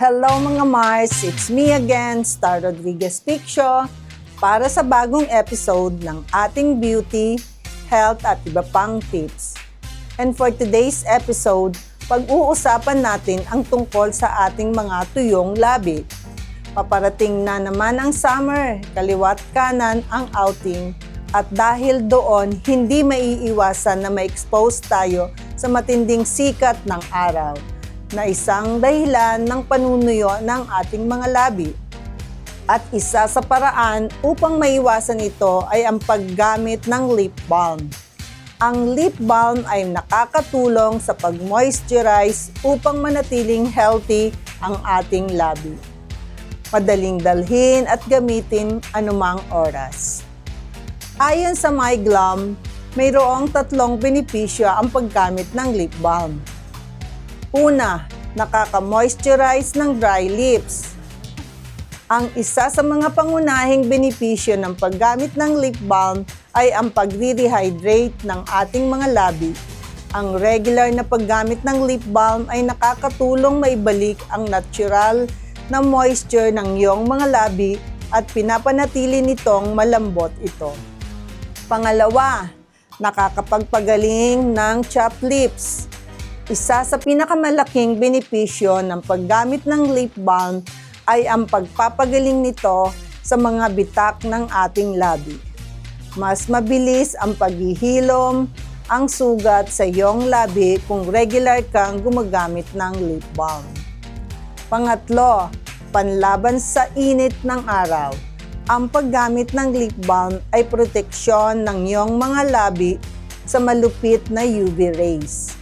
Hello mga Mars! It's me again, Star Rodriguez Picture, para sa bagong episode ng ating beauty, health at iba pang tips. And for today's episode, pag-uusapan natin ang tungkol sa ating mga tuyong labi. Paparating na naman ang summer, kaliwat kanan ang outing, at dahil doon, hindi maiiwasan na ma-expose tayo sa matinding sikat ng araw, na isang dahilan ng panunuyo ng ating mga labi. At isa sa paraan upang maiwasan ito ay ang paggamit ng lip balm. Ang lip balm ay nakakatulong sa pag-moisturize upang manatiling healthy ang ating labi. Madaling dalhin at gamitin anumang oras. Ayon sa MyGlam, mayroong 3 benepisyo ang paggamit ng lip balm. Una, nakaka-moisturize ng dry lips. Ang isa sa mga pangunahing benepisyo ng paggamit ng lip balm ay ang pagre-rehydrate ng ating mga labi. Ang regular na paggamit ng lip balm ay nakakatulong maibalik ang natural na moisture ng iyong mga labi at pinapanatili nitong malambot ito. Pangalawa, nakakapagpagaling ng chapped lips. Isa sa pinakamalaking benepisyo ng paggamit ng lip balm ay ang pagpapagaling nito sa mga bitak ng ating labi. Mas mabilis ang paghihilom ang sugat sa iyong labi kung regular kang gumagamit ng lip balm. Pangatlo, panlaban sa init ng araw. Ang paggamit ng lip balm ay proteksyon ng iyong mga labi sa malupit na UV rays.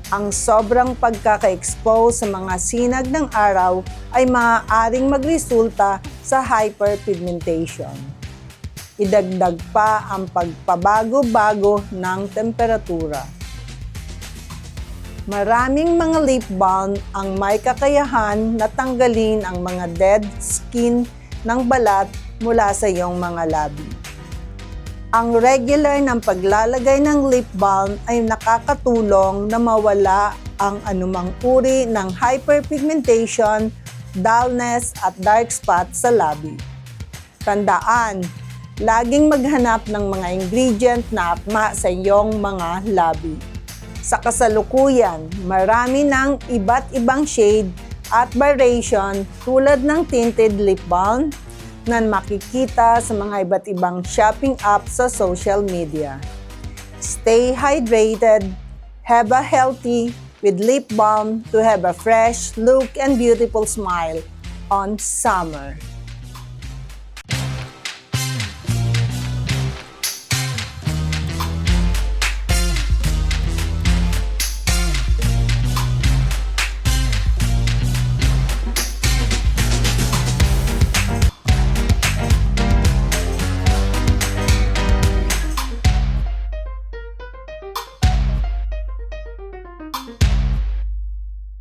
Ang sobrang pagkaka-expose sa mga sinag ng araw ay maaaring magresulta sa hyperpigmentation. Idagdag pa ang pagpabago-bago ng temperatura. Maraming mga lip balm ang may kakayahan na tanggalin ang mga dead skin ng balat mula sa iyong mga labi. Ang regular ng paglalagay ng lip balm ay nakakatulong na mawala ang anumang uri ng hyperpigmentation, dullness at dark spot sa labi. Tandaan, laging maghanap ng mga ingredient na akma sa iyong mga labi. Sa kasalukuyan, marami ng iba't ibang shade at variation tulad ng tinted lip balm na makikita sa mga iba't ibang shopping apps sa social media. Stay hydrated, have a healthy with lip balm to have a fresh look and beautiful smile on summer.